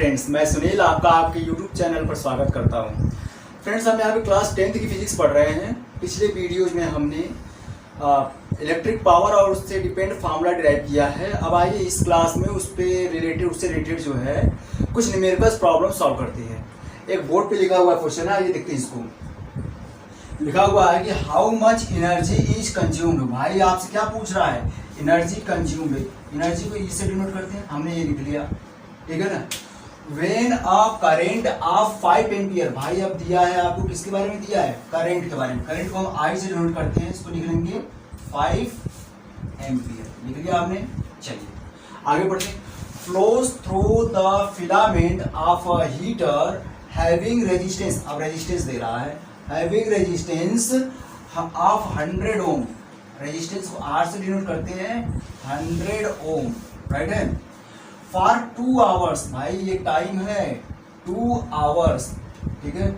Friends, मैं सुनील आपका आपके YouTube चैनल पर स्वागत करता हूं। फ्रेंड्स, हम यहाँ पे क्लास 10th की फिजिक्स पढ़ रहे हैं। पिछले वीडियोज में हमने इलेक्ट्रिक पावर और उससे डिपेंड फार्मूला डिराइव किया है। अब आइए इस क्लास में उससे रिलेटेड जो है कुछ न्यूमेरिकल प्रॉब्लम सॉल्व करते हैं। एक बोर्ड पे लिखा हुआ क्वेश्चन है, ये देखते हैं। इसको लिखा हुआ है कि how much energy is consumed. भाई आपसे क्या पूछ रहा है? Energy consumed. एनर्जी को इससे डिनोट करते हैं, हमने ये लिख लिया, ठीक है ना। When a current of 5 ampere. भाई अब दिया है आपको, किसके बारे में दिया है? करंट के बारे में। करंट को हम आई से डिनोट करते हैं, इसको लिख लेंगे 5 एम्पियर। लिख लिया आपने। चलिए आगे बढ़ते हैं। Flows through the filament of a heater having resistance. अब रेजिस्टेंस दे रहा है, having resistance of 100 ohm. Resistance को आर से डिनोट करते हैं 100 ओम, राइट है। For 2 hours. भाई ये टाइम है 2 आवर्स, ठीक है।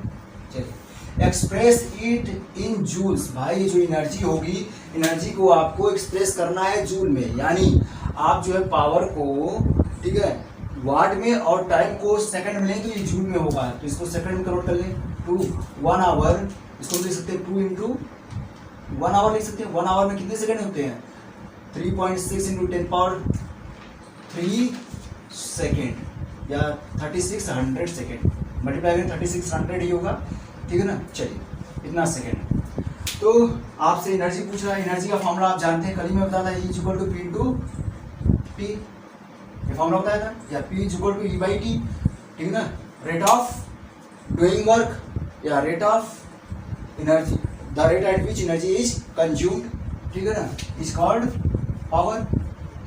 चलिए एक्सप्रेस इट इन जूल्स। भाई ये जो एनर्जी होगी, एनर्जी को आपको एक्सप्रेस करना है जूल में, यानी आप जो है पावर को, ठीक है, वाट में और टाइम को सेकंड में लें तो ये जूल में होगा, तो इसको सेकंड में कन्वर्ट कर लें। 1 आवर, इसको लिख सकते हैं 2 इंटू 1 आवर लिख सकते हैं। 1 आवर में कितने सेकंड होते हैं? 3.6 इंटू 10⁻³ सेकेंड या 3600 सेकेंड। मल्टीप्लाई करें 3600 ही होगा, ठीक है ना। चलिए इतना सेकेंड। तो आपसे एनर्जी पूछ रहा है, एनर्जी का फॉर्मूला आप जानते हैं, कल ही मैं बताया था, E equal to P into T। ये फॉर्मूला बताया था, या P equal to E by T, ठीक है ना। रेट ऑफ डूइंग वर्क या rate of energy, the rate at which energy is consumed, ठीक है ना, इज कॉल्ड पावर।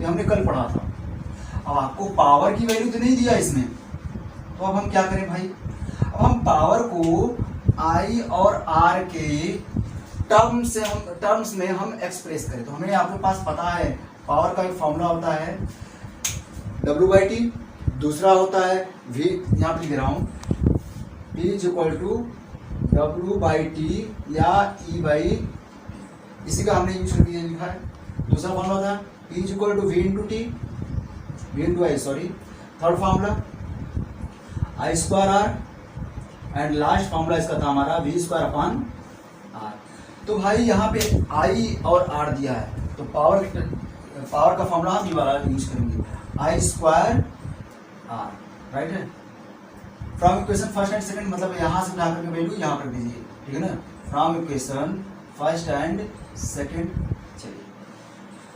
ये हमने कल पढ़ा था। अब आपको पावर की वैल्यू तो नहीं दिया इसमें, तो अब हम क्या करें भाई? अब हम पावर को आई और आर के टर्म्स में हम एक्सप्रेस करें, तो हमें आपके पास पता है पावर का एक फॉर्मूला होता है W/T, दूसरा होता है V, यहाँ पे लिख रहा हूँ P is equal to W/T या E/, इसी का हमने यूज करके लिखा है। दूसरा फॉर्मूला होता है P is equal to V into T, V into I, sorry. Third formula I square R, and last formula इसका था हमारा V स्क्वायर अपॉन R। तो भाई यहाँ पे I और R दिया है, तो पावर का फॉर्मूला हम ये वाला यूज करेंगे, I स्क्वायर R, राइट है। From equation first and second, मतलब यहाँ से उठा करके वैल्यू यहाँ पर दीजिए, ठीक है ना। From equation first and second. चलिए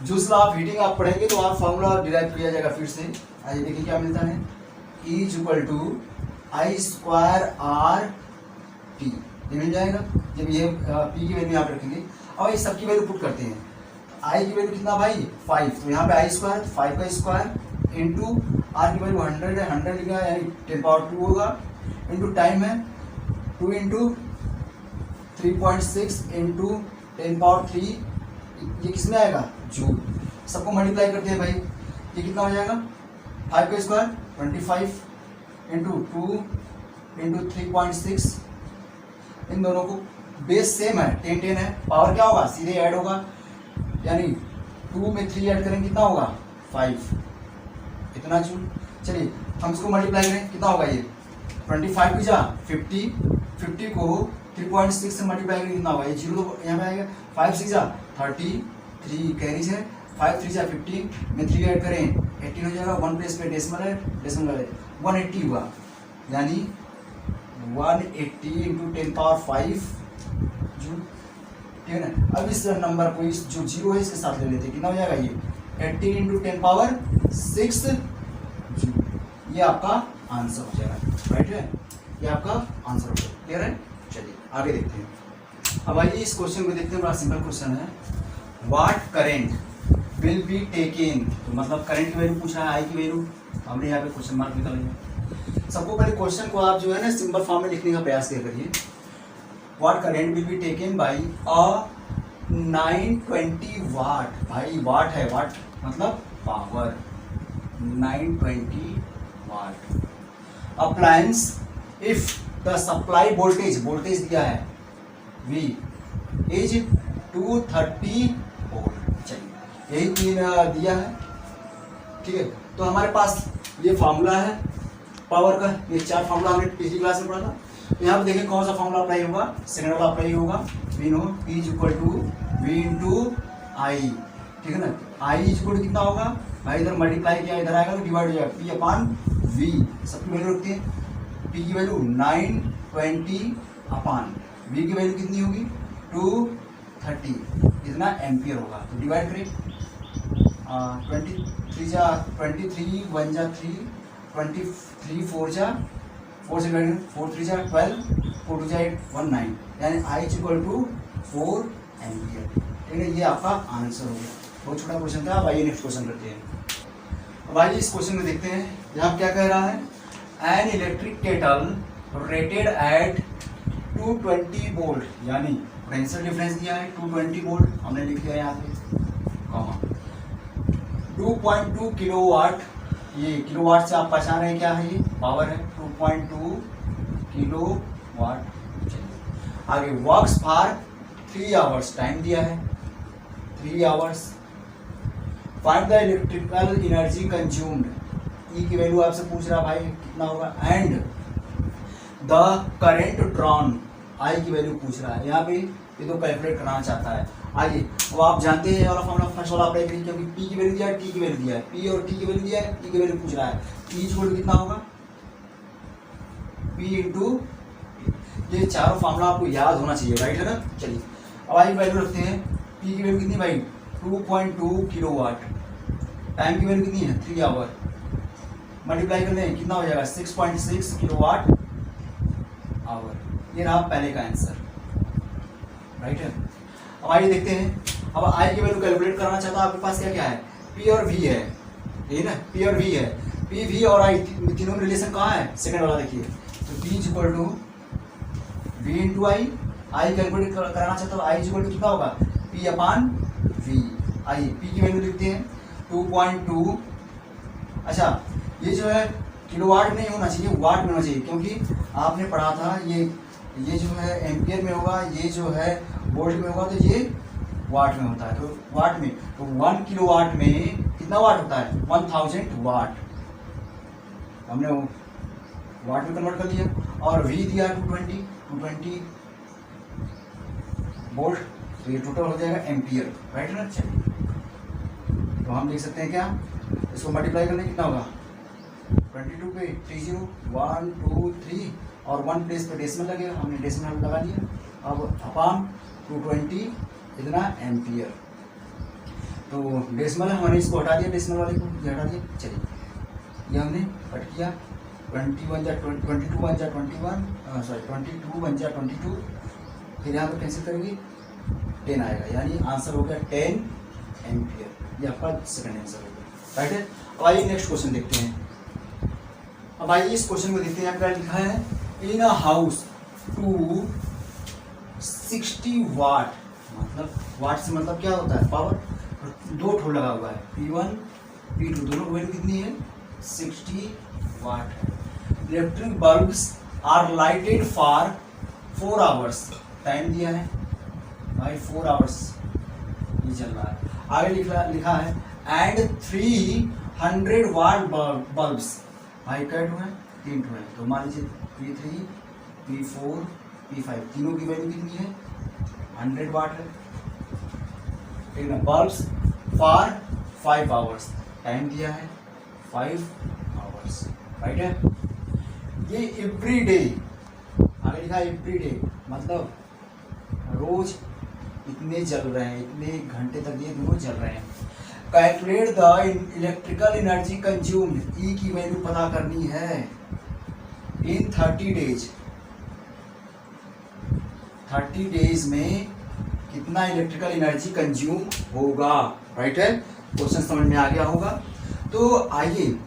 जूस लॉ ऑफ हीटिंग आप पढ़ेंगे तो आप फॉर्मूला डिराइव किया जाएगा फिर से। आइए देखिए क्या मिलता है। E is equal to I square R T, ये मिल जाएगा जब ये P की वैल्यू यहाँ पे रखेंगे। और इस सब की वैल्यू पुट करते हैं। I की वैल्यू कितना भाई? 5, तो यहाँ पे I स्क्वायर 5 का स्क्वायर इंटू R की वैल्यू 100 है, 100 लिखा है यानी 10⁻² होगा, इंटू टाइम है 2 इंटू 3.6 इंटू 10⁻³ ये किस में आएगा? जूल। सबको मल्टीप्लाई करते हैं भाई, ये कितना हो जाएगा? 5 का स्क्वायर 25 इंटू 2 इंटू 3.6, इन दोनों को बेस सेम है, 10 है। पावर क्या होगा? सीधे ऐड होगा, यानी 2 में 3 ऐड करेंगे कितना होगा? 5, इतना जूल। चलिए हम इसको मल्टीप्लाई करें, कितना होगा ये? 25 की जा 50 को 3.6 से मल्टीप्लाई करें कितना होगा? ये 0 तो यहाँ पे आएगा। 5 6 जा 33 कैरीज है, 5 3 जा 15 में 3 ऐड करें 18 हो जाएगा। 1 प्लेस पे डेसिमल है, 180 हुआ, यानी 180 इंटू 10⁻5 जूल, ठीक है ना। अब इस नंबर को, इस जो 0 है इसके साथ ले लेते हैं, कितना हो जाएगा ये? 18 इंटू 10⁻6 जूल। ये आपका आंसर हो जाएगा, राइट है। ये आपका आंसर हो जाएगा, क्लियर है। चलिए आगे देखते हैं। अब आइए इस क्वेश्चन को देखते हैं, बड़ा सिंपल क्वेश्चन है। What current will be taken, तो मतलब करंट की वैल्यू पूछ रहा है, आई की वैल्यू, हमने यहाँ पे क्वेश्चन मार्क निकाल लिया। सबको पहले क्वेश्चन को आप जो है ना सिंपल फॉर्म में लिखने का प्रयास किया करिए। What current will be taken by a 920 watt. भाई वाट है, वाट मतलब power, 920 watt. Appliance if the supply voltage दिया है V इज 230 वोल्ट। चलिए यही तीन दिया है, ठीक है। तो हमारे पास ये फार्मूला है पावर का ये 4 फॉर्मूला हमने पिछली क्लास में पढ़ा था। तो यहाँ पे देखें कौन सा फॉर्मूला अप्लाई होगा, सेकंड वाला अप्लाई होगा। We know P is equal to V into I, ठीक है ना। आई इज इक्वल टू कितना होगा भाई, इधर मल्टीप्लाई किया इधर आएगा तो डिवाइड हो जाएगा, P अपॉन V सबकी वैल्यू रखते हैं। P की वैल्यू 920 अपॉन V की वैल्यू कितनी होगी 230, इतना एम्पियर होगा। तो डिवाइड करें 23 जा 23 1 जा 3 23 4 जा 4 से डिवाइड 4 3 जा 12 4 2 जा 8 19, यानी I is equal to 4 ampere, ठीक है। ये आपका आंसर हो गया। बहुत छोटा क्वेश्चन था। अब आइए नेक्स्ट क्वेश्चन करते हैं। अब आइए इस क्वेश्चन में देखते हैं यहाँ क्या कह रहा है। An electric kettle rated eight 220 volt, यानी पोटेंशियल डिफरेंस दिया है 220 वोल्ट, हमने लिख दिया यहाँ पे कॉमा 2.2 किलोवाट। ये किलोवाट से आप पहचान रहे हैं क्या है, ये पावर है 2.2 किलोवाट। आगे वर्क्स फॉर 3 आवर्स, टाइम दिया है 3 hours. Find the electrical energy consumed, E की वैल्यू आपसे पूछ रहा भाई कितना होगा, and the current drawn, I की वैल्यू पूछ रहा है। यहाँ पे ये तो कैलकुलेट करना चाहता है। आइए अब आप जानते हैं वाला फॉर्मूला फर्स्ट वाला अप्लाई करिए, क्योंकि पी की वैल्यू दिया है, टी की वैल्यू दिया है, पी और टी की वैल्यू दिया है, टी की वैल्यू पूछ रहा है। पी इक्वल टू कितना होगा पी इंटू, ये चारों फॉर्मूला आपको याद होना चाहिए, राइट है ना। चलिए अब आई वैल्यू रखते हैं। पी की वैल्यू कितनी भाई 2.2 किलोवाट, टाइम की वैल्यू कितनी है 3 आवर, मल्टीप्लाई कर लें कितना हो जाएगा 6.6 किलोवाट आवर। ये रहा पहले का आंसर, राइट है। अब आइए देखते हैं। अब आई की वैल्यू कैलकुलेट करना चाहता हूं, आपके पास क्या क्या है, पी और वी है, ये ना पी और वी है। पी वी और आई तीनों में रिलेशन कहाँ है, सेकंड वाला देखिए। तो P is equal to V into I calculate कराना चाहता हूँ, आई इज इक्वल टू कितना होगा पी अपॉन वी। आइए पी की वैल्यू लिखते हैं 2.2। अच्छा ये जो है किलोवाट नहीं होना चाहिए, वाट में होना चाहिए, क्योंकि आपने पढ़ा था ये जो है एम्पियर में होगा, ये जो है वोल्ट में होगा, तो ये वाट में होता है। तो वाट में तो 1 किलोवाट में कितना वाट होता है 1000 वाट, हमने वाट में कन्वर्ट कर दिया। और वी दिया 220 वोल्ट, तो ये टोटल हो जाएगा एम्पियर, राइट ना। चलिए तो हम देख सकते हैं क्या, इसको मल्टीप्लाई करने कितना होगा 22 पे 30 1 2 3 और 1 प्लेस पे डेसिमल लगेगा, हमने डेसिमल लगा लिया। अब अपॉन 220 इतना एम्पियर, तो डेसिमल हमने इसको हटा दिया, डेसिमल वाले को ये हटा दिया। चलिए ये हमने कट किया 21 जा 22 बन जा 21 सॉरी 22 बन जा 22, फिर यहाँ पर कैंसिल करेंगे 10 आएगा, यानी आंसर हो गया 10 एम्पियर। ये आपका सेकंड आंसर हो गया, राइट है। अब आइए नेक्स्ट क्वेश्चन देखते हैं। अब आइए इस क्वेश्चन में देखते हैं क्या लिखा है। इन अ हाउस 260 वाट, मतलब वाट से मतलब क्या होता है पावर, दो ठो लगा हुआ है P1 P2, दोनों वैल्यू कितनी है 60 वाट है। Electric bulbs are lighted for 4 hours, time दिया है भाई 4 आवर्स ये चल रहा है। आगे लिखा है एंड 300 वाट बल्ब्स, भाई कै टू है 3 टू है, तो मान लीजिए P3 P4 P5 तीनों की वैल्यू कितनी है 100 वाट है, ठीक है। बल्ब्स फॉर 5 आवर्स, टाइम दिया है 5 आवर्स, राइट है। ये एवरी डे, आगे लिखा है एवरी डे, मतलब रोज इतने जल रहे हैं, इतने घंटे तक ये दोनों जल रहे हैं। Calculate the electrical energy consumed, E की वैल्यू पता करनी है इन 30 डेज, 30 डेज में कितना इलेक्ट्रिकल एनर्जी कंज्यूम होगा, राइट है। क्वेश्चन समझ में आ गया होगा। तो आइए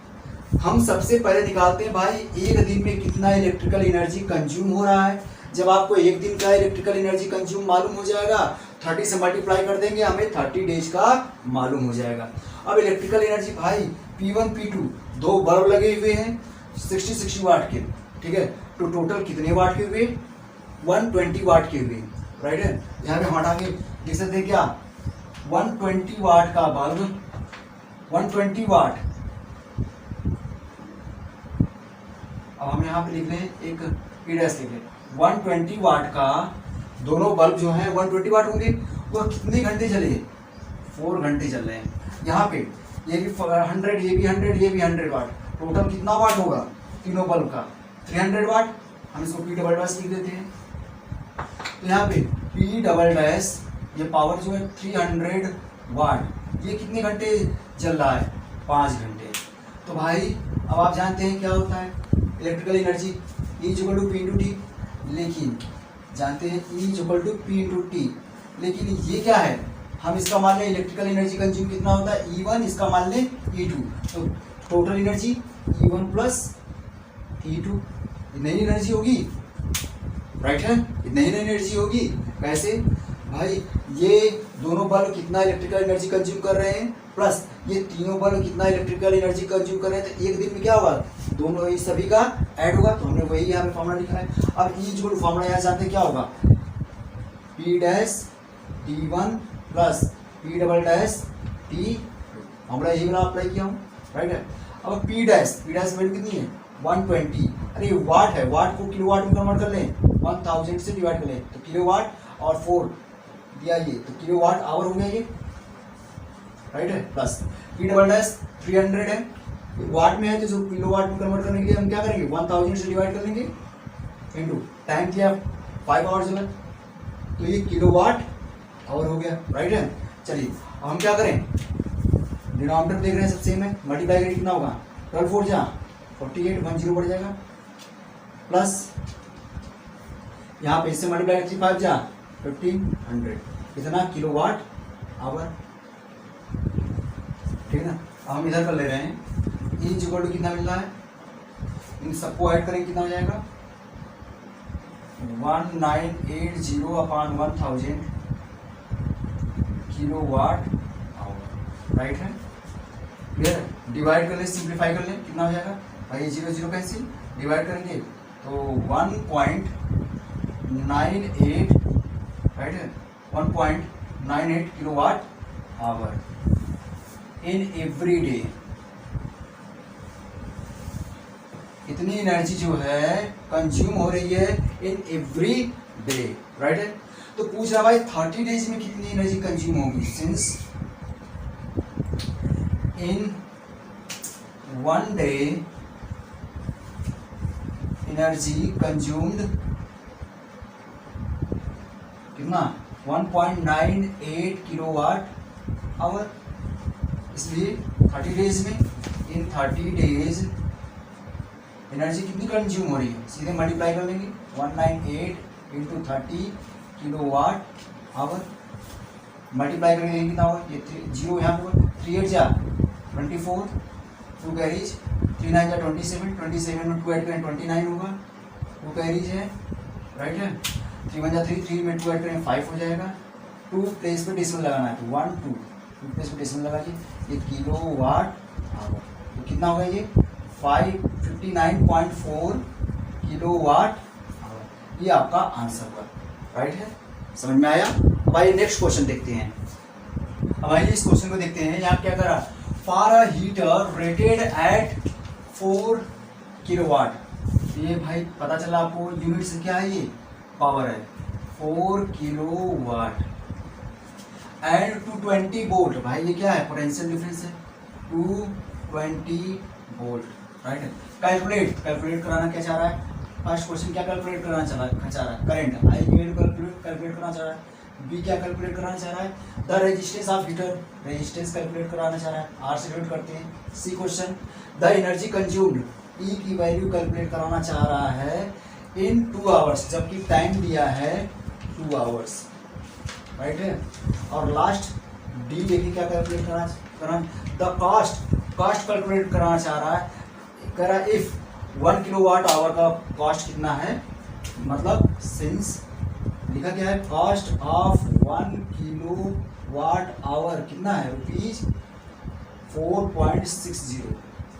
हम सबसे पहले निकालते हैं भाई एक दिन में कितना इलेक्ट्रिकल एनर्जी कंज्यूम हो रहा है। जब आपको एक दिन का इलेक्ट्रिकल एनर्जी कंज्यूम मालूम हो जाएगा, 30 से मल्टीप्लाई कर देंगे, हमें 30 डेज का मालूम हो जाएगा। अब इलेक्ट्रिकल एनर्जी भाई P1 P2 दो बल्ब लगे हुए हैं 60 वाट के, ठीक है। तो टोटल कितने वाट के हुए 120 वाट के हुए, राइट है। यहाँ पे हम हटा के देख सकते हैं क्या 120 वाट का बल्ब 120 वाट अब हम यहाँ पे लिख लें एक P डैश लिख लें 120 वाट का दोनों बल्ब जो है 120 वाट होंगे, वो कितने घंटे चले? 4 घंटे चल रहे हैं। यहाँ पे ये भी 100, ये भी 100, ये भी 100 वाट, टोटल कितना वाट होगा तीनों बल्ब का? 300 वाट। हम इसको P डबल डैश लिख देते हैं। तो यहाँ पे P डबल डैश ये पावर जो है 300 वाट, ये कितने घंटे चल रहा है? 5 घंटे। तो भाई अब आप जानते हैं क्या होता है electrical energy, E equal to P into T. लेकिन जानते हैं E equal to P into T, लेकिन ये क्या है? हम इसका मान लें इलेक्ट्रिकल एनर्जी कंज्यूम कितना होता है E1, इसका मान लें E2, तो total energy E1 plus E2, नई एनर्जी होगी, राइट है? नई एनर्जी होगी। कैसे भाई? ये दोनों बल्ब कितना इलेक्ट्रिकल एनर्जी कंज्यूम कर रहे हैं, प्लस ये तीनों बल्ब कितना इलेक्ट्रिकल एनर्जी कंज्यूम कर रहे हैं, तो एक दिन में क्या होगा? दोनों ही सभी का ऐड होगा। तो हमने वही यहाँ पे फॉर्मूला लिखा है। अब E इक्वल टू फॉर्मूला यहाँ जानते हैं क्या होगा? P dash T1 plus P double dash T, formula यही वाला अप्लाई किया हूँ, राइट है? अब P डैश वैल्यू कितनी है? 120। अरे वाट है, वाट को किलोवाट में कन्वर्ट कर लें, 1000 से डिवाइड कर लें तो किलोवाट, और 4 दिया ये तो किलोवाट आवर हो गया ये, राइट है? प्लस P डबल डैश 300 है, वाट में है तो जो किलोवाट में कन्वर्ट करने के लिए हम क्या करेंगे? 1000 से डिवाइड कर लेंगे इनटू टाइम किया 5 आवर्स जो है, तो ये किलोवाट आवर हो गया, राइट है? चलिए अब हम क्या करें? डिनोमिनेटर देख रहे हैं सब सेम है, मल्टीप्लाई करें कितना होगा? 12 4 जा 48, 10 बढ़ जाएगा, प्लस यहाँ पे इससे मल्टीप्लाई 5 जा 1500, कितना? किलोवाट आवर, ठीक है ना? अब हम इधर कर ले रहे हैं E इक्वल टू कितना मिल रहा है? इन सबको ऐड करें कितना हो जाएगा? 1980 अपॉन 1000 किलोवाट आवर, राइट है? क्लियर? डिवाइड कर ले, सिंप्लीफाई कर ले, कितना हो जाएगा भाई? 0 0 कैंसिल, डिवाइड करेंगे तो 1.98, राइट है? 1.98 kilowatt hour in every day. इतनी एनर्जी जो है कंज्यूम हो रही है इन एवरी डे, राइट है? तो पूछ रहा भाई 30 डेज में कितनी एनर्जी कंज्यूम होगी? Since in 1 day energy consumed कितना? 1.98 किलोवाट आवर। इसलिए 30 डेज में, इन 30 डेज एनर्जी कितनी कंज्यूम हो रही है? सीधे मल्टीप्लाई कर लेंगे 198 इंटू 30 किलोवाट आवर, मल्टीप्लाई करेंगे कितना होगा? ये 0 यहाँ पे 3 8 जा 24, 2 कैरीज, 3 9 जा 27, 27 में 2 ऐड करें 29 होगा, 2 कैरीज है, राइट है? 3 1 जा 3, 3 में 2 ऐड करें 5 हो जाएगा। 2 प्लेस पे डेसिमल लगाना है तो 1 2 प्लेस पे डेसिमल लगा के ये किलोवाट आवर, तो कितना होगा ये? 559.4 किलोवाट आवर। ये आपका आंसर हुआ, राइट है? समझ में आया? अब आइए नेक्स्ट क्वेश्चन देखते हैं। अब आइए इस क्वेश्चन को देखते हैं। यहाँ क्या करा? For a heater rated eight 4 kilowatt, ये भाई पता चला आपको यूनिट से क्या है? ये पावर है 4 किलोवाट एंड 220 वोल्ट। भाई ये क्या है? पोटेंशियल डिफरेंस है 220 वोल्ट, राइट है? कैलकुलेट कराना क्या चाह रहा है? फर्स्ट क्वेश्चन क्या कैलकुलेट कराना चाह रहा है? करंट। आई वैल्यू कैलकुलेट कराना चाह रहा है। बी क्या कैलकुलेट कराना चाह रहा है? The resistance of heater, resistance calculate कराना चाह रहा है। आर से डिवाइड करते हैं। सी question the energy consumed, E की वैल्यू कैलकुलेट कराना चाह रहा है इन 2 आवर्स, जबकि टाइम दिया है 2 आवर्स, राइट है? और लास्ट डी देखिए क्या कैलकुलेट कराना द कॉस्ट कैलकुलेट कराना चाह रहा है। कह रहा है इफ 1 किलोवाट आवर का कॉस्ट कितना है, मतलब सिंस लिखा क्या है? कॉस्ट ऑफ 1 किलोवाट आवर कितना है? ₹4.60,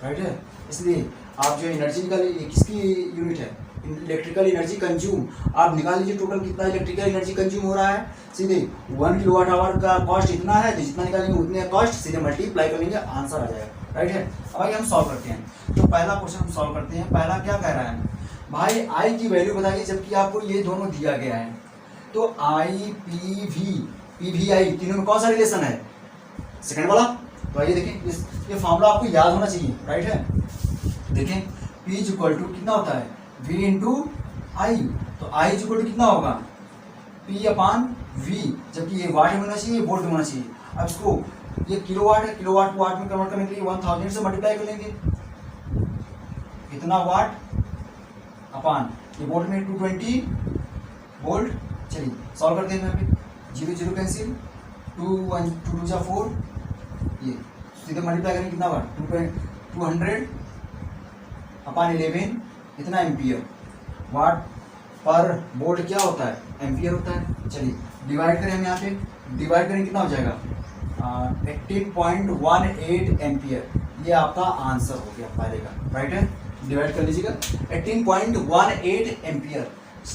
राइट है? इसलिए आप जो एनर्जी निकालिए, ये किसकी यूनिट है? Electrical energy consume. आप निकाल लीजिए टोटल कितना इलेक्ट्रिकल एनर्जी कंज्यूम हो रहा है। सीधे 1 किलोवाट आवर का कॉस्ट इतना है, तो जितना निकालेंगे उतने कॉस्ट सीधे मल्टीप्लाई कर लेंगे, आंसर आ जाएगा। राइट है। अब आइए हम सॉल्व करते हैं। तो पहला क्वेश्चन हम सॉल्व करते हैं। पहला क्या कह रहा है भाई, आई की वैल्यू बताइए जबकि आपको ये दोनों दिया गया है। तो आई पी वी आई तीनों में कौन सा रिलेशन है, सेकंड वाला। तो आइए देखें, ये फॉर्मूला आपको याद होना चाहिए, राइट है। देखें P इज इक्वल टू कितना होता है V इंटू आई। तो I इज इक्वल टू कितना होगा P अपान V, जबकि ये वाट में होना चाहिए, वोल्ट में होना चाहिए। अब इसको ये किलोवाट है, किलोवाट को वाट में कन्वर्ट करने के लिए 1000 से मल्टीप्लाई कर लेंगे, इतना वाट अपान ये वोल्ट में 220 वोल्ट। चलिए सॉल्व करते हैं। यहाँ पे 0 0 कैंसिल, 2 1 2 2 जा 4, ये सीधे मल्टीप्लाई करेंगे कितना होगा 200 अपान 11, इतना एम्पियर। वाट पर वोल्ट क्या होता है, एम्पियर होता है। चलिए डिवाइड करें हम यहाँ पे, डिवाइड करें कितना हो जाएगा 18.18 एम्पियर। ये आपका आंसर हो गया पहले का, राइट है। डिवाइड कर लीजिएगा 18.18 एम्पियर,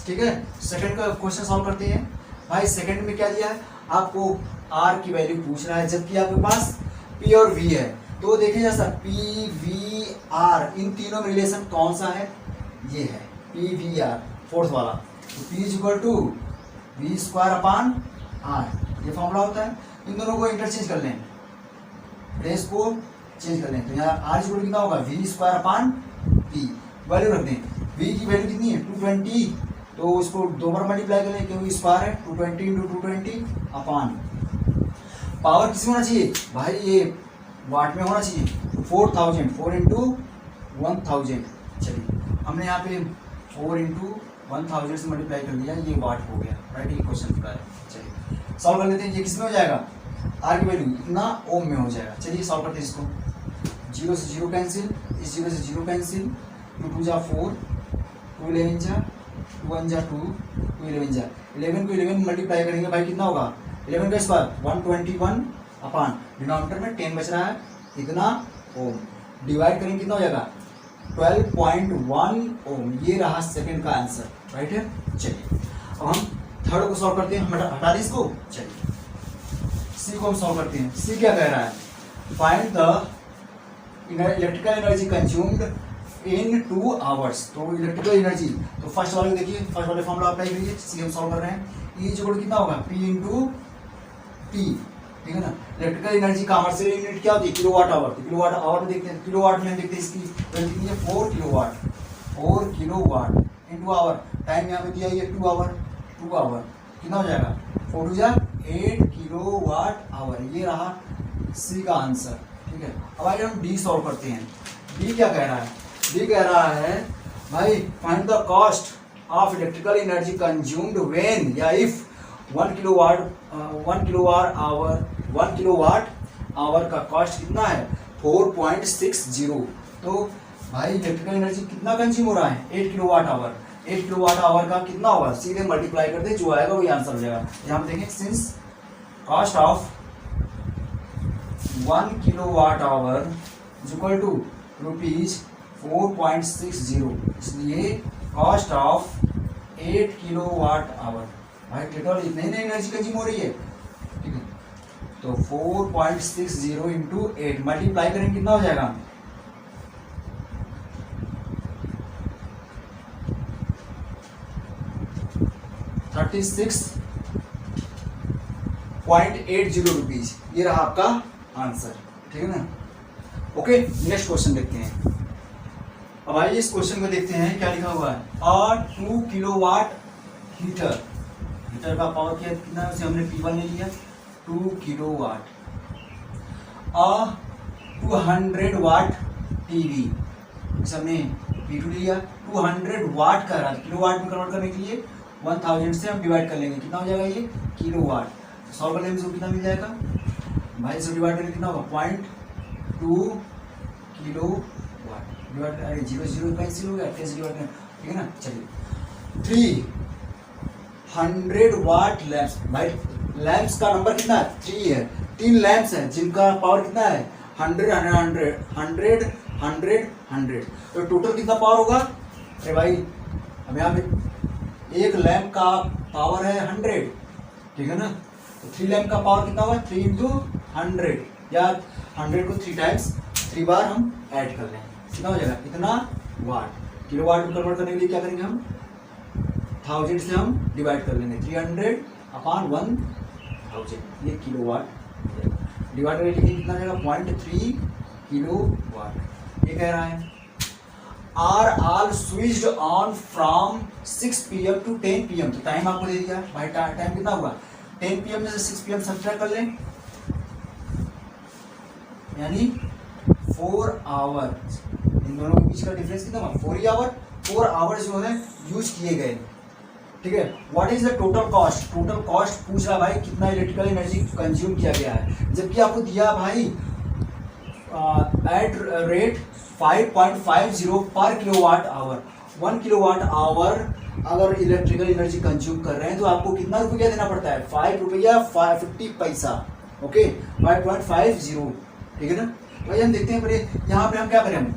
ठीक है। सेकंड का क्वेश्चन सॉल्व करते हैं। भाई सेकंड में क्या दिया है आपको, आर की वैल्यू पूछ रहा है जबकि आपके पास पी और वी है। तो देखिए जैसा पी वी आर, इन तीनों में रिलेशन कौन सा है, ये है पी वी आर, फोर्थ वाला। तो P is equal to V square upon R, ये फॉर्मूला होता है। इन दोनों को इंटरचेंज कर लें, प्लेस को चेंज कर लें। तो यहाँ आर इज इक्वल कितना होगा V square upon P, value रख दें। वी की वैल्यू कितनी है 220, तो इसको दो बार मल्टीप्लाई कर लें क्योंकि स्क्वायर है। 220 इंटू 220 अपान पावर किसी होना चाहिए भाई, ये वाट में होना चाहिए। 4000, 4 इंटू 1000। चलिए हमने यहाँ पे 4 इंटू 1000 से मल्टीप्लाई कर दिया, ये वाट हो गया, राइट। ये क्वेश्चन पूरा है। चलिए सॉल्व कर लेते हैं। ये किस में हो जाएगा, आर की वैल्यू इतना ओम में हो जाएगा। चलिए सॉल्व करते हैं इसको। 0 से 0 कैंसिल, इस 0 से 0 कैंसिल, 2 2 जा 4, 2 11 जा 2 1 जा 2, 2 11 जा 11 को 11 मल्टीप्लाई करेंगे भाई कितना होगा 11 का स्क्वायर 121 अपान डिनोमिनेटर में 10 बच रहा है, इतना ओम। डिवाइड करेंगे कितना हो जाएगा 12.1 ओम। ये रहा सेकंड का आंसर, राइट है। चलिए अब हम थर्ड को सॉल्व करते हैं। हटा दें इसको। चलिए सी को हम सॉल्व करते हैं। सी क्या कह रहा है, find the electrical energy consumed in 2 hours. तो इलेक्ट्रिकल एनर्जी, तो फर्स्ट वाले देखिए, फर्स्ट वाले फॉर्मूला अप्लाई करिए। सी हम सॉल्व कर रहे हैं। ई इक्वल कितना होगा पी इंटू टी, ठीक है ना। इलेक्ट्रिकल एनर्जी का कमर्शियल यूनिट क्या होती है किलोवाट आवर। तो किलोवाट आवर में देखते हैं, किलोवाट में देखते हैं इसकी वैल्यू कितनी है 4 kilowatt, 4 kilowatt into hour. Time यहाँ पे दिया है 2 आवर, 2 आवर कितना हो जाएगा 4 2 जा 8 किलोवाट आवर। ये रहा सी का आंसर, ठीक है। अब आइए हम डी सॉल्व करते हैं। डी क्या कह रहा है, डी कह रहा है भाई find the cost of electrical energy consumed when या इफ 1 किलोवाट आवर का कॉस्ट कितना है 4.60। तो भाई इलेक्ट्रिकल एनर्जी कितना कंज्यूम हो रहा है 8 किलोवाट आवर। 8 किलोवाट आवर का कितना होगा, सीधे मल्टीप्लाई कर दे, जो आएगा वही आंसर हो जाएगा। यहाँ पे देखें, since cost of 1 kilowatt hour is equal to rupees 4.60, इसलिए कॉस्ट ऑफ 8 किलोवाट आवर भाई टोटल इतने ही एनर्जी कंज्यूम हो रही है, ठीक है। तो 4.60 इंटू 8 मल्टीप्लाई करेंगे कितना हो जाएगा 36.80 रुपीज। ये रहा आपका आंसर, ठीक है ना। ओके नेक्स्ट क्वेश्चन देखते हैं। अब आइए इस क्वेश्चन को देखते हैं क्या लिखा हुआ है। 2 किलोवाट हीटर, हीटर का पावर कितना है उसे हमने P1 ले लिया 2 किलोवाट। 200 वाट टीवी, इसे हमने P2 लिया। 200 वाट का रहा, किलोवाट में कन्वर्ट करने के लिए 1000 से हम डिवाइड कर लेंगे, कितना हो जाएगा ये किलोवाट। सॉल्व करने में कितना मिल जाएगा भाई, इसको डिवाइड करने कितना होगा 0.2 किलोवाट। डिवाइड 0 0 कैंसिल हो गया, 10 से डिवाइड, ठीक है ना। चलिए 300 वाट लैंप्स, भाई लैंप्स का नंबर कितना है 3 है। 3 लैंप्स हैं जिनका पावर कितना है 100 100 100 100। तो टोटल कितना पावर होगा, अरे भाई अब यहाँ पे एक लैंप का पावर है 100, ठीक है ना। तो 3 लैंप का पावर कितना होगा 3 इंटू 100, या 100 को 3 टाइम्स 3 बार हम ऐड कर लें, कितना हो जाएगा, इतना वाट। किलो वाट में कन्वर्ट करने के लिए क्या करेंगे हम, 1000 से हम डिवाइड कर लेंगे, 300/1000, ये किलो वाट डिवाइड करके कितना जाएगा, 0.3 किलो वाट। ये कह रहा है are all switched on from 6 PM to 10 PM। तो टाइम आपको दे दिया भाई, टाइम कितना हुआ, 10 PM में से 6 PM सब्ट्रैक्ट कर लें, यानी 4 आवर, इन दोनों के बीच का डिफरेंस कितना हुआ, 4 आवर जो है यूज किए गए, ठीक है। What is the total cost, total cost पूछ रहा भाई कितना इलेक्ट्रिकल एनर्जी कंज्यूम किया गया है, जबकि आपको दिया भाई एट रेट 5.50 पर किलोवाट आवर। 1 किलोवाट आवर अगर इलेक्ट्रिकल एनर्जी कंज्यूम कर रहे हैं तो आपको कितना रुपया देना पड़ता है, 5 रुपया 50 पैसा, ओके 5.50, ठीक है ना। भाई हम देखते हैं पहले यहाँ पे हम क्या करें, हम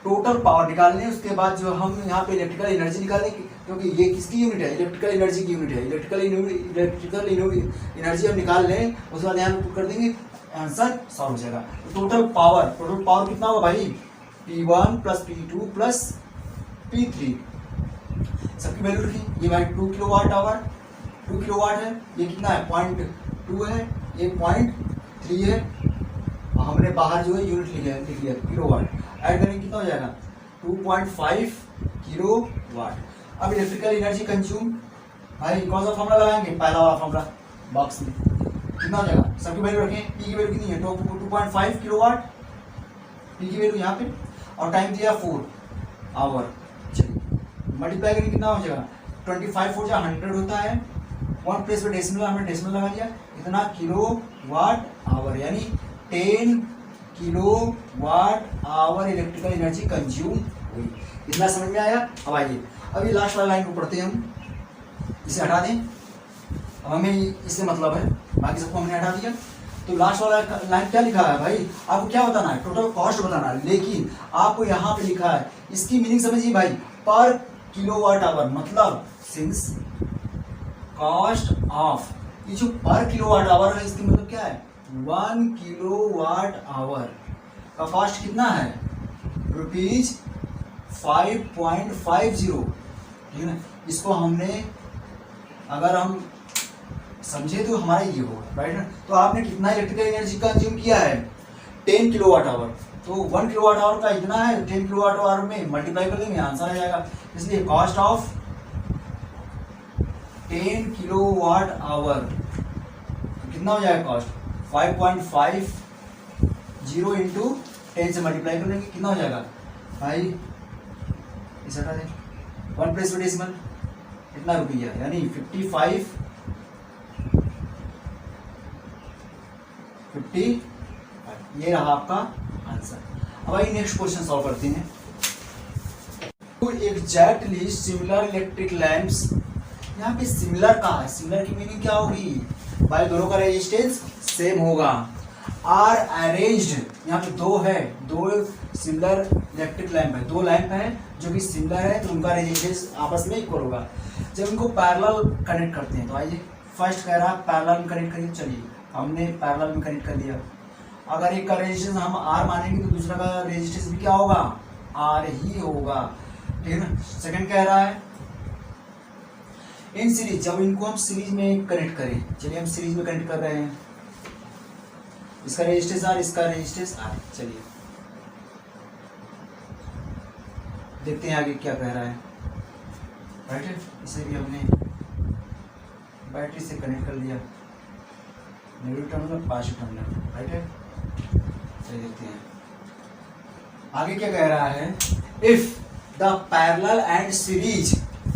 टोटल पावर निकाल लें, उसके बाद जो हम यहाँ पे इलेक्ट्रिकल एनर्जी निकालें, क्योंकि ये किसकी यूनिट है, इलेक्ट्रिकल एनर्जी की यूनिट है। इलेक्ट्रिकल एनर्जी हम निकाल लें, उसके बाद यहाँ पुट कर देंगे, आंसर सॉल्व हो जाएगा। तो टोटल पावर कितना होगा भाई, P1 + P2 + P3, सबकी वैल्यू रखी, ये भाई 2 किलोवाट आवर, 2 किलोवाट है, ये कितना है 0.2 है, ये 0.3 है, और हमने बाहर जो है यूनिट लिख लिया किलोवाट, ऐड करेंगे कितना हो जाएगा 2.5 किलोवाट। अब इलेक्ट्रिकल एनर्जी कंज्यूम, भाई कौन सा फॉर्मूला लगाएंगे, पहला वाला फॉर्मूला बॉक्स में, कितना हो जाएगा, सबकी वैल्यू रखें, पी की वैल्यू कितनी है 2.5 किलोवाट, पी की वैल्यू यहाँ पे, और टाइम दिया 4 आवर। चलिए मल्टीप्लाई करेंगे कितना हो जाएगा, 25 4 100 होता है, 1 प्लेस पे डेसिमल, हमने डेसिमल लगा लिया, इतना किलोवाट आवर, यानी 10 kilowatt hour electrical energy consume हुई। इतना समझ में आया। अब आइए अभी लास्ट वाला लाइन को पढ़ते हैं हम, इसे हटा दें, अब हमें इससे मतलब है, बाकी सबको हमने हटा दिया। तो लास्ट वाला लाइन क्या लिखा है भाई, आपको क्या बताना है, टोटल कॉस्ट बताना है, लेकिन आपको यहाँ पे लिखा है, इसकी मीनिंग समझिए भाई, पर किलोवाट आवर, मतलब सिंस कॉस्ट ऑफ, ये जो पर किलोवाट आवर है इसकी मतलब क्या है, 1 किलोवाट आवर का कॉस्ट कितना है, ₹5.50, ठीक है ना। इसको हमने अगर हम समझे तो हमारा ये होगा, राइट ना। तो आपने कितना इलेक्ट्रिकल एनर्जी कंज्यूम किया है, 10 किलोवाट आवर, तो 1 किलोवाट आवर का इतना है, 10 किलोवाट आवर में मल्टीप्लाई कर देंगे, आंसर आ जाएगा। इसलिए कॉस्ट ऑफ 10 किलोवाट आवर कितना हो जाएगा कॉस्ट, 5.50 इंटू 10 से मल्टीप्लाई कर लेंगे, कितना हो जाएगा भाई, इसे हटा दें, 1 प्लेस पे डेसिमल, इतना रुपया, यानी 55 ये रहा आपका आंसर। अब आइए नेक्स्ट क्वेश्चन सॉल्व करते हैं। Two exactly similar electric lamps, यहाँ पे सिमिलर का है, सिमिलर की मीनिंग क्या होगी भाई, दोनों का रेजिस्टेंस सेम होगा। आर अरेंज्ड, यहाँ पे दो सिमिलर इलेक्ट्रिक लैंप है, 2 लैंप है जो कि सिमिलर है, तो उनका रेजिस्टेंस आपस में इक्वल होगा जब इनको पैरेलल कनेक्ट करते हैं। तो आइए फर्स्ट कह रहा है पैरेलल में कनेक्ट करिए, चलिए हमने पैरेलल में कनेक्ट कर दिया। अगर एक का रेजिस्टेंस हम आर मानेंगे तो दूसरा का रेजिस्टेंस भी क्या होगा, आर ही होगा, ठीक है ना। सेकंड कह रहा है इन सीरीज, जब इनको हम सीरीज में कनेक्ट करें, चलिए हम सीरीज में कनेक्ट कर रहे हैं, इसका रेजिस्टेंस आर, इसका रेजिस्टेंस आर। चलिए देखते हैं आगे क्या कह रहा है, राइट है। इसे भी हमने बैटरी से कनेक्ट कर दिया, negative terminal positive terminal, right है। चलिए देखते हैं आगे क्या कह रहा है, if the parallel and series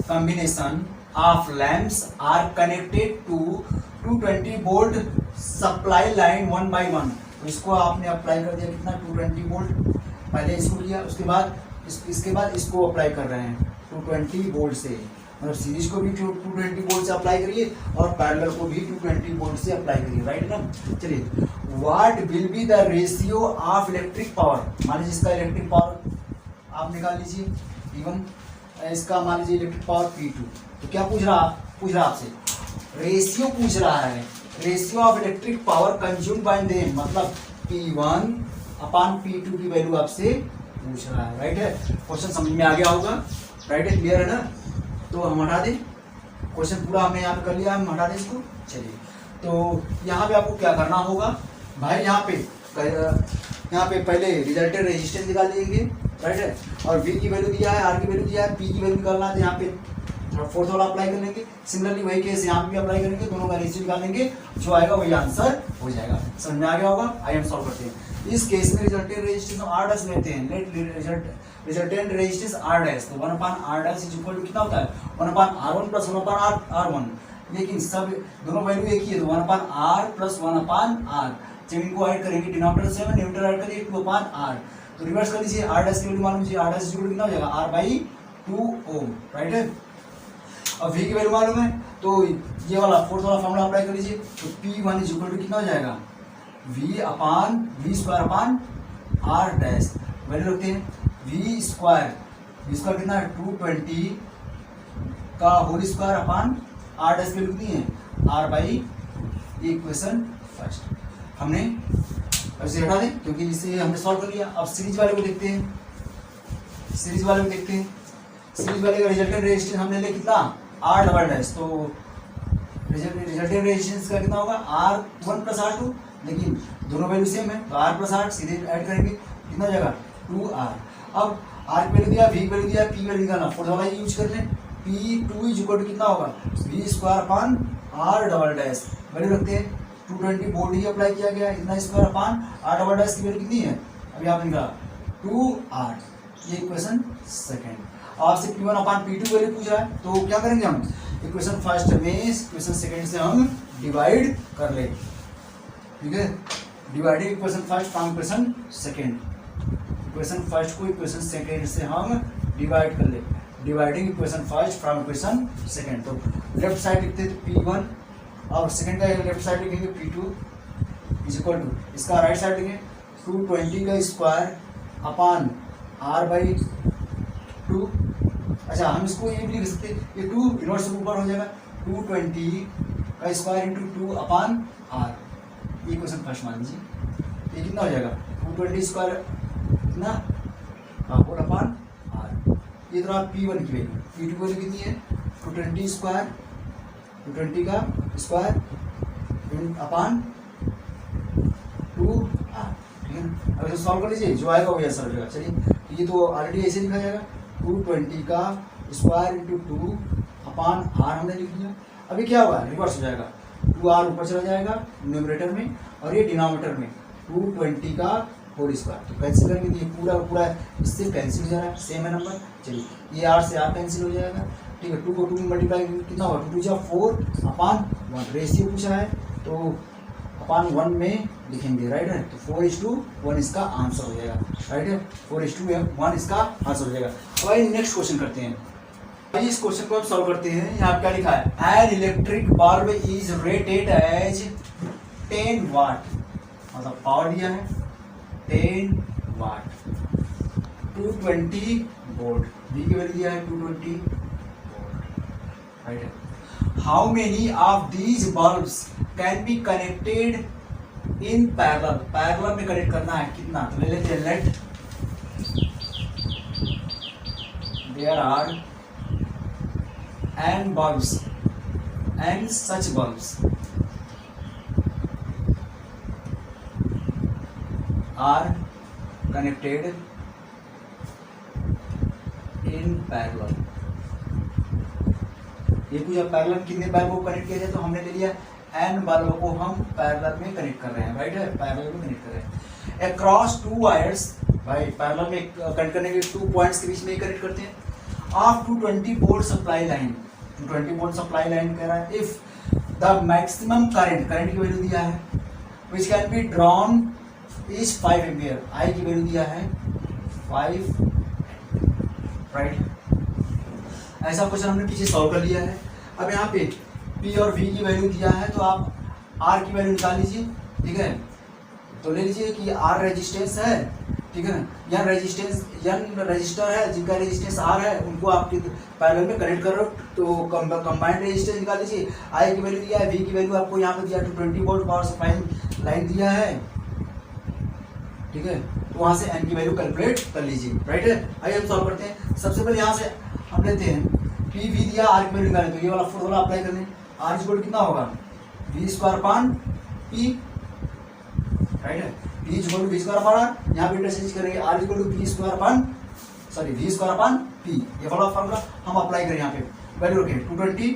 combination of lamps are connected to 220 volt supply line 1 by 1, तो इसको आपने अप्लाई कर दिया कितना, 220 वोल्ट, पहले इसको लिया, उसके बाद इसके बाद इसको अप्लाई कर रहे हैं 220 वोल्ट से, मतलब सीरीज को भी 220 वोल्ट से अप्लाई करिए और पैरेलल को भी 220 वोल्ट से अप्लाई करिए, राइट ना। चलिए what will be the ratio of electric power, मान लीजिए इसका इलेक्ट्रिक पावर आप निकाल लीजिए P1, इसका मान लीजिए इलेक्ट्रिक पावर P2, तो क्या पूछ रहा आपसे, रेशियो पूछ रहा है, ratio of electric power consume by them, मतलब P1 अपॉन P2 की वैल्यू आपसे पूछ रहा है, राइट है। क्वेश्चन समझ में आ गया होगा, राइट है, क्लियर है ना। तो हम हटा दें, क्वेश्चन पूरा हमने यहाँ पे कर लिया, हम हटा दें इसको। चलिए, तो यहाँ पे आपको क्या करना होगा भाई, यहाँ पे पहले रिजल्टेंट रेजिस्टेंस निकाल लेंगे, राइट है। और V की वैल्यू दिया है, R की वैल्यू दिया है, P की वैल्यू निकालना है, तो यहाँ पे फोर्थ वाला अप्लाई कर लेंगे। सिमिलरली वही केस यहाँ पे भी अप्लाई करेंगे, दोनों का रेशियो निकालेंगे, जो आएगा वही आंसर हो जाएगा। समझ में आ गया होगा। आइए हम सॉल्व करते हैं। इस केस में रिजल्टेंट रेजिस्टेंस R डैश लेते हैं, let resultant resistance R dash, तो 1/R dash is equal to कितना होता है 1/R1 प्लस 1/R1। लेकिन सब दोनों वैल्यू एक ही है, तो 1/R प्लस 1/R। जब इनको ऐड करेंगे डिनोमिनेटर से न्यूमरेटर ऐड करिए 2/R, तो रिवर्स कर लीजिए, R डैश की वैल्यू मालूम है, R डैश इक्वल टू कितना हो जाएगा R/2 ओम, राइट है। अब V की वैल्यू मालूम है, तो ये वाला फोर्थ वाला फॉर्मूला अप्लाई कर लीजिए, तो P1 इज इक्वल टू कितना हो जाएगा V square upon R dash. Value रखते हैं V स्क्वायर कितना है 220 का whole square upon R dash की वैल्यू कितनी है R/, इक्वेशन फर्स्ट। हमने अब इसे हटा दें क्योंकि इसे हमने सॉल्व कर लिया। अब सीरीज वाले को देखते हैं, सीरीज वाले का रिजल्टेंट रेजिस्टेंस हमने ले कितना R डबल डैश, तो रिजल्टेंट रेजिस्टेंस का कितना होगा R1 प्लस R2, लेकिन दोनों वैल्यू सेम है, तो R प्लस R सीधे ऐड करेंगे, कितना हो जाएगा 2R। अब R की वैल्यू दिया, V की वैल्यू दिया, P वैल्यू निकालना, फोर्थ वाला यूज कर लें, P2 इज इक्वल टू कितना होगा V square upon R double dash. Value रखते हैं 220 बोर्ड ही अप्लाई किया गया, इतना square upon R double dash की वैल्यू कितनी है, अभी आपने निकाला 2R, ये इक्वेशन सेकंड। आपसे P1 अपॉन P2 वैल्यू पूछ रहा है, तो क्या करेंगे हम इक्वेशन फर्स्ट में इक्वेशन सेकंड से हम डिवाइड कर ले, ठीक है। Dividing equation first from equation second, equation first को इक्वेशन सेकंड से हम डिवाइड कर ले, dividing equation first from equation second. तो लेफ्ट साइड लिखते हैं तो P1 और सेकंड का लेफ्ट साइड लिखेंगे P2 इज इक्वल टू, इसका राइट साइड लिखेंगे 220 का स्क्वायर अपॉन R/2। अच्छा, हम इसको ये भी लिख सकते हैं, ये 2 इनवर्स से ऊपर हो जाएगा, 220 का स्क्वायर इंटू 2 अपॉन R, ये क्वेश्चन फर्स्ट मान लीजिए, ये कितना हो जाएगा 220 स्क्वायर कितना होल अपॉन R। ये तो P1 की वैल्यू, P2 की वैल्यू कितनी है 220 स्क्वायर, 220 का स्क्वायर अपॉन 2R, ठीक है ना। अब इसे सॉल्व कर लीजिए, जो आएगा वही आंसर हो जाएगा। चलिए, ये तो ऑलरेडी ऐसे लिखा जाएगा 220 का स्क्वायर इंटू 2 अपॉन R हमने लिख दिया। अभी क्या होगा रिवर्स हो जाएगा, 2R ऊपर चला जाएगा न्यूमरेटर में और ये डिनोमिनेटर में 220 का होल स्क्वायर, तो कैंसिल करेंगे तो ये पूरा इससे कैंसिल हो जा रहा है, सेम है नंबर। चलिए, ये R से R कैंसिल हो जाएगा, ठीक है। 2 को 2 में मल्टीप्लाई कितना होगा 2 2 4 अपॉन 1, रेशियो पूछा है तो अपॉन 1 में लिखेंगे, राइट है। तो 4:1 इसका आंसर हो जाएगा, राइट है, 4:1 इसका आंसर हो जाएगा। अब आइए नेक्स्ट क्वेश्चन करते हैं। इस क्वेश्चन को हम सॉल्व करते हैं। यहाँ क्या लिखा है, an electric bulb is rated as 10 watt, मतलब पावर दिया है 10 वाट, 220 वोल्ट, V की वैल्यू दिया है 220 वोल्ट, राइट है। How many of these bulbs can be connected in parallel, parallel में कनेक्ट करना है कितना, तो ले लेते हैं let there are n bulbs, n such bulbs are connected in parallel। ये पूछा पैरेलल कितने बल्ब को कनेक्ट किया जाए, तो हमने ले लिया n बल्ब को हम पैरेलल में कनेक्ट कर रहे हैं, राइट है, पैरेलल में कनेक्ट कर रहे हैं। अक्रॉस 2 वायर्स, भाई पैरेलल में कनेक्ट करने के 2 पॉइंट्स के बीच में कनेक्ट करते हैं। Of 220 volt supply line, 220 volt supply line कह रहा है। इफ द मैक्सिमम करंट की वैल्यू दिया है which can be drawn is 5 ampere, I की वैल्यू दिया है 5, राइट। ऐसा क्वेश्चन हमने पीछे सॉल्व कर लिया है। अब यहाँ पे P और V की वैल्यू दिया है, तो आप R की वैल्यू निकाल लीजिए, ठीक है। तो ले लीजिए कि R रेजिस्टेंस है, ठीक है ना, N रजिस्टर है, जिनका रेजिस्टेंस R है उनको आप पैरेलल में कनेक्ट करो, तो कंबाइंड रेजिस्टेंस निकाल लीजिए। I की वैल्यू दिया है, V की वैल्यू आपको यहाँ पे दिया 220 वोल्ट पावर सप्लाई लाइन दिया है, ठीक है। तो वहां से n की वैल्यू कैलकुलेट कर लीजिए, राइट है। आइए हम सॉल्व करते हैं। सबसे पहले यहाँ से हम लेते हैं पी वी दिया, आर की वैल्यू निकालें, तो ये वाला फॉर्मूला अप्लाई करने, आर इक्वल कितना होगा V square upon P, right है। P equal to V square upon R, यहाँ पे इंटरचेंज करेंगे, R equal to P square upon V square upon P, ये वाला फॉर्मूला हम अप्लाई करें। यहाँ पे वैल्यू रखें 220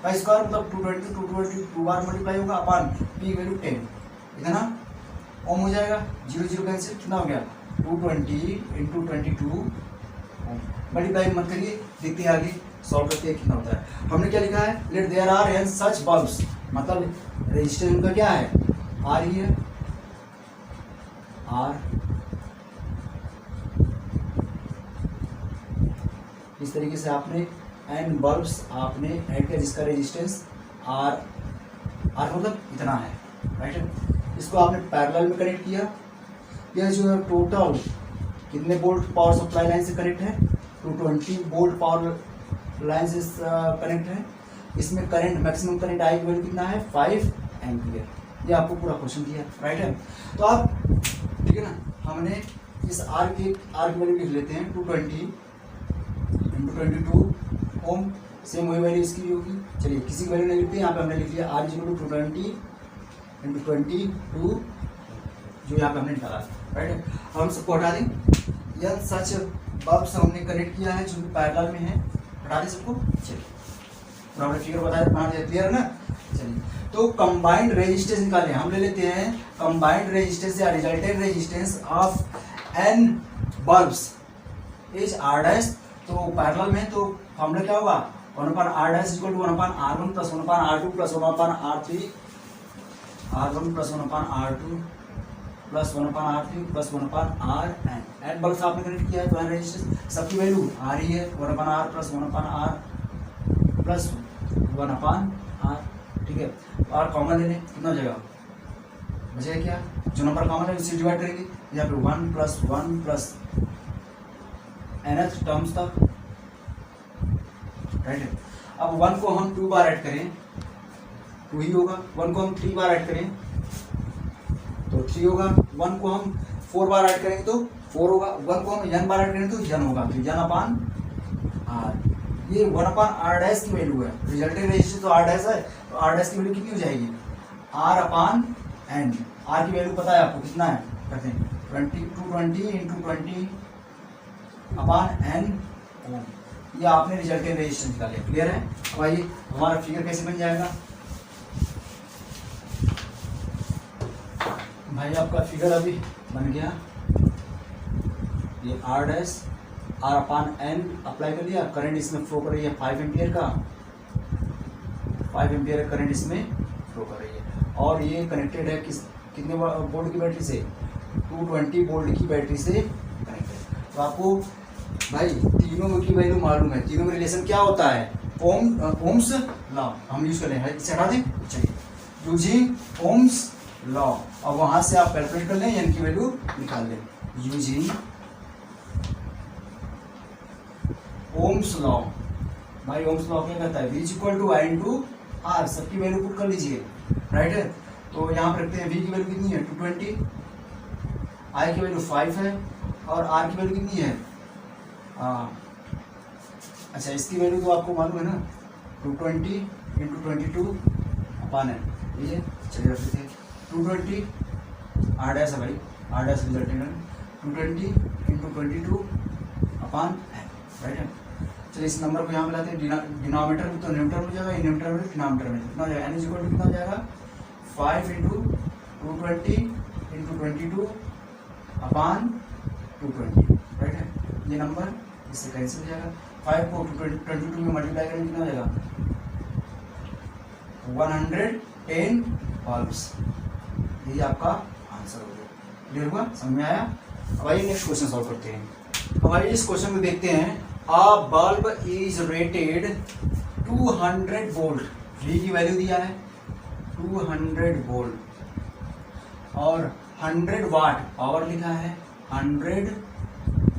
का स्क्वायर मतलब 220 2 बार मल्टीप्लाई होगा अपान पी वैल्यू 10, इतना ओम हो जाएगा, 0 0 कैंसिल, कितना हो गया 220 इंटू 22 मल्टीप्लाई मत करिए, देखते हैं आगे सॉल्व करते हैं कितना होता है। हमने क्या लिखा है, let there are N such bulbs, मतलब रेजिस्टेंस उनका क्या है आर ही है, आर इस तरीके से आपने एन बल्ब्स आपने ऐड किया जिसका रेजिस्टेंस आर, आर मतलब इतना है, राइट है। इसको आपने पैरेलल में कनेक्ट किया, यह जो है टोटल कितने वोल्ट पावर सप्लाई लाइन से कनेक्ट है, 220 वोल्ट पावर लाइन से कनेक्ट है। इसमें करंट मैक्सिमम करंट आई की वैल्यू कितना है 5 एम्पियर, ये आपको पूरा क्वेश्चन दिया, राइट है। तो आप ठीक है ना, हमने इस आर की वैल्यू लिख लेते हैं 220 इंटू 22 ओम, सेम वही वैल्यू इसकी भी होगी। चलिए किसी की वैल्यू नहीं लिखते, यहाँ पे हमने लिख लिया आर इज टू 220 इंटू 22 जो यहाँ पे हमने निकाला, राइट है। अब हम सबको हटा दें, यह सच बल्ब्स हमने कनेक्ट किया है जो पैरेलल में है, हटा दें सबको। चलिए तो हमने फिगर बताया, बना दिया, क्लियर है ना। चलिए तो कंबाइंड रेजिस्टेंस निकालें, हम ले लेते हैं कंबाइंड रेजिस्टेंस या resultant resistance of N bulbs is R dash. तो पैरेलल में तो फॉर्मूला क्या होगा 1/r dash equal to 1/r1 plus 1/r2 plus 1/r3, r1 plus 1/r2 plus 1/r3 plus 1/rn, N bulbs आपने कनेक्ट किया है तो एन रेजिस्टेंस सबकी वैल्यू आ रही है 1/r plus 1/r plus 1/r, ठीक है। और कॉमन लेने कितना हो जाएगा, बचेगा क्या, जो नंबर कॉमन है उससे डिवाइड करेंगे, यहाँ पे 1 प्लस nth टर्म्स तक, राइट है। अब 1 को हम 2 बार ऐड करें 2 ही होगा, 1 को हम 3 बार ऐड करें तो 3 होगा, 1 को हम 4 बार ऐड करेंगे तो 4 होगा, 1 को हम n बार ऐड करेंगे तो n होगा, तो n अपान r, ये 1/r डैश की वैल्यू है, रिजल्टेंट रेजिस्टेंस तो r डैश है, तो r डैश की वैल्यू कितनी हो जाएगी r अपान n, r की वैल्यू पता है आपको कितना है, कहते हैं 220 इंटू 20 अपान n ओम, ये आपने रिजल्टेंट रेजिस्टेंस निकाले, क्लियर है। अब आइए हमारा फिगर कैसे बन जाएगा, भाई आपका फिगर अभी बन गया, ये r डैश r अपान n अप्लाई कर दिया, करंट इसमें फ्लो कर रही है 5 एम्पियर का, 5 एम्पियर करंट इसमें फ्लो कर रही है, और ये कनेक्टेड है कितने वोल्ट की बैटरी से 220 वोल्ट की बैटरी से कनेक्टेड है। तो आपको भाई तीनों की वैल्यू मालूम है, तीनों में रिलेशन क्या होता है ओम्स लॉ हम यूज कर रहे हैं, इसे हटा दें। चलिए यूजिंग ओम्स लॉ, और वहां से आप कैलकुलेट कर लें, एन की वैल्यू निकाल लें यूजिंग ओम्स लॉ। भाई ओम्स लॉ क्या कहता है, V equal to I into R, सबकी वैल्यू पुट कर लीजिए, राइट है। तो यहाँ पर रखते हैं V की वैल्यू कितनी है 220, I की वैल्यू 5 है, और R की वैल्यू कितनी है अच्छा इसकी वैल्यू तो आपको मालूम है ना 220 इंटू 22 अपान है, ठीक है। चलिए रखते हैं 220 आर डैश है भाई, आर डैश रिजल्टेंट 220 इंटू 22 अपान है, राइट है। चलिए इस नंबर को यहाँ मिलाते हैं, डिनोमिनेटर में तो न्यूमरेटर में जाएगा, न्यूमरेटर में डिनोमिनेटर में कितना हो जाएगा, n इज इक्वल टू कितना हो जाएगा 5 इंटू 220 इंटू 22 अपान 220, राइट है। ये नंबर इससे कैंसिल हो जाएगा, 5 को 22 में मल्टीप्लाई करेंगे कितना हो जाएगा 110 बल्ब्स, यही आपका आंसर हो गया, क्लियर हुआ, समझ में आया। अब आइए नेक्स्ट क्वेश्चन सॉल्व करते हैं। अब आइए इस क्वेश्चन में देखते हैं, अ bulb is rated 200 volt, V की वैल्यू दिया है 200 वोल्ट और 100 वाट पावर लिखा है 100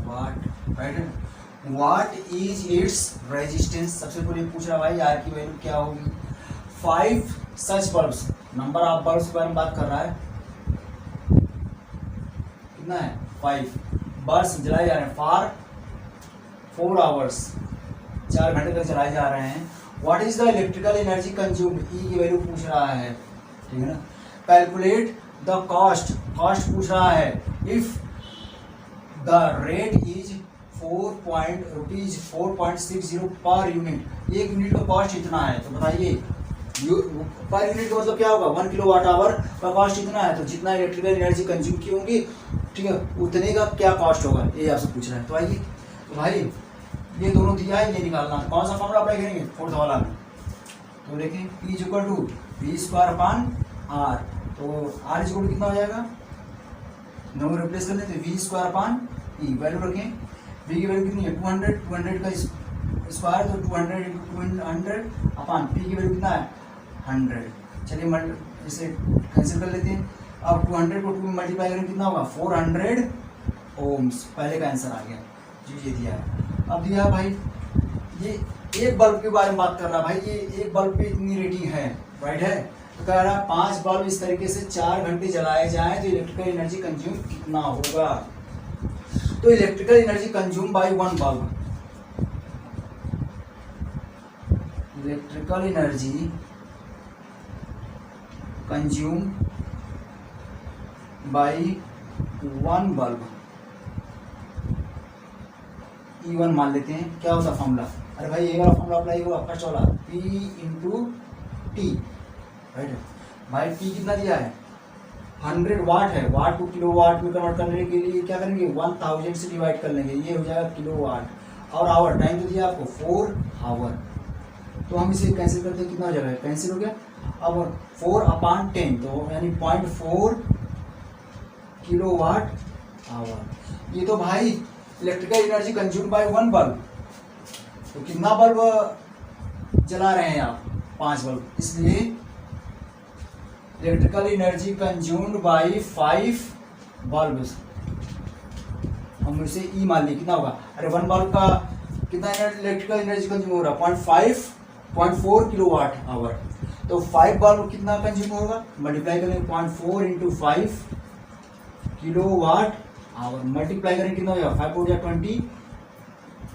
वाट, राइट है। व्हाट इज इट्स रेजिस्टेंस, सबसे पहले पूछ रहा भाई आर की वैल्यू क्या होगी, 5 सच बल्ब्स, नंबर ऑफ बल्ब्स के बारे में बात कर रहा है, कितना है 5 बल्ब जलाए जा रहे हैं फॉर 4 आवर्स, 4 घंटे तक चलाए जा रहे हैं। What is the electrical energy consumed, E की वैल्यू पूछ रहा है, ठीक है ना। कैलकुलेट द कॉस्ट, कॉस्ट पूछ रहा है। If the rate is ₹4.60 per unit, 1 unit का कॉस्ट इतना है, तो बताइए पर यूनिट का मतलब क्या होगा, 1 किलोवाट आवर का कॉस्ट इतना है, तो जितना इलेक्ट्रिकल एनर्जी कंज्यूम की होगी, ठीक है, उतने का क्या कॉस्ट होगा, ये आपसे पूछ रहा है। तो आइए, तो भाई ये दोनों दिया है, ये निकालना है। कौन सा फॉर्मूला अप्लाई करेंगे, फोर्थ वाला में, तो देखें P = V²/R, तो R = कितना हो जाएगा, नंबर रिप्लेस कर लेते, V²/E, वैल्यू रखें, V की वैल्यू कितनी है 200, 200 का स्क्वायर तो 200 × 200 अपॉन P की वैल्यू कितना है 100। चलिए इसे कैंसिल कर लेते हैं। अब 200 को 2 में मल्टीप्लाई करेंगे कितना होगा 400 ओम्स, पहले का आंसर आ गया जी, ये दिया है। अब दिया भाई ये एक बल्ब के बारे में बात कर रहा है भाई, ये एक बल्ब पे इतनी रेटिंग है, राइट है, तो कह रहा है 5 बल्ब इस तरीके से 4 घंटे जलाए जाएं तो इलेक्ट्रिकल एनर्जी कंज्यूम कितना होगा। तो electrical energy consume by 1 bulb, electrical energy consume by 1 bulb, E1 मान लेते हैं। क्या होता फॉर्मूला, अरे भाई ये वाला फॉर्मूला अप्लाई होगा, फर्स्ट वाला P × T, राइट भाई। T कितना दिया है 100 वाट है, वाट को किलोवाट में कन्वर्ट करने के लिए क्या करेंगे 1000 से डिवाइड कर लेंगे, ये हो जाएगा किलोवाट, और आवर टाइम तो दिया आपको 4 आवर, तो हम इसे कैंसिल करते हैं, कितना हो जाएगा, कैंसिल हो गया। अब 4/10 तो यानी 0.4 किलोवाट आवर। ये तो भाई electrical energy consume by 1 bulb, तो कितना बल्ब जला रहे हैं आप 5 बल्ब, इसलिए electrical energy consumed by 5 bulbs, हम इसे ई मान ली, कितना होगा, अरे 1 बल्ब का कितना इलेक्ट्रिकल एनर्जी कंज्यूम हो रहा है 0.4 किलोवाट आवर, तो 5 बल्ब कितना कंज्यूम होगा, मल्टीप्लाई करेंगे 0.4 × 5 किलोवाट आवर, मल्टीप्लाई करेंगे कितना हो जाएगा 5 × 20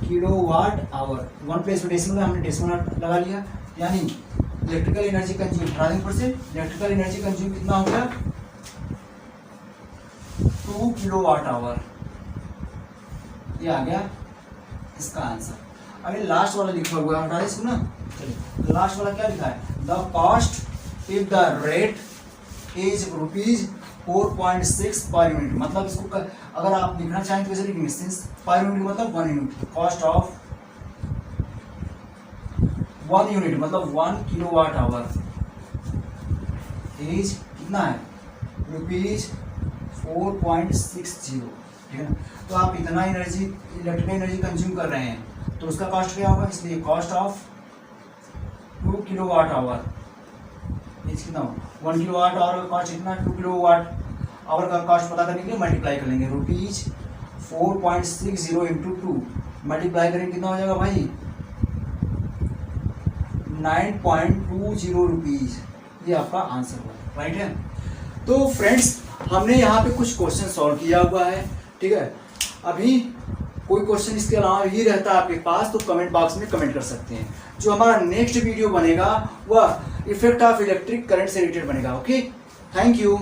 किलोवाट आवर, 1 प्लेस में डेसिमल, हमने डेसिमल लगा लिया, यानी electrical energy consume 18%, electrical energy consume कितना हो गया 2 किलोवाट आवर, ये आ गया इसका आंसर। अभी लास्ट वाला लिखा हुआ है, हटा इसको ना, चलिए लास्ट वाला क्या लिखा है, the cost if the rate is ₹4.6 per unit, मतलब इसको अगर आप लिखना चाहें तो कैसे लिखेंगे, सिंस पर यूनिट मतलब 1 यूनिट, कॉस्ट ऑफ 1 यूनिट मतलब 1 किलोवाट आवर इज कितना है ₹4.60, ठीक है ना। तो आप इतना एनर्जी इलेक्ट्रिकल एनर्जी कंज्यूम कर रहे हैं तो उसका कॉस्ट क्या होगा, इसलिए cost of 2 kilowatt hour is कितना, 1 किलोवाट आवर का कॉस्ट इतना, 2 किलोवाट आवर का कॉस्ट पता करने के लिए मल्टीप्लाई कर लेंगे, ₹4.60 × 2 मल्टीप्लाई करेंगे कितना हो जाएगा भाई 9.20 रुपीज, ये आपका आंसर होगा, राइट है। तो फ्रेंड्स हमने यहाँ पे कुछ क्वेश्चन सॉल्व किया हुआ है, ठीक है। अभी कोई क्वेश्चन इसके अलावा ही रहता है आपके पास तो कमेंट बॉक्स में कमेंट कर सकते हैं। जो हमारा नेक्स्ट वीडियो बनेगा वह इफेक्ट ऑफ इलेक्ट्रिक करंट से रिलेटेड बनेगा। Okay, thank you.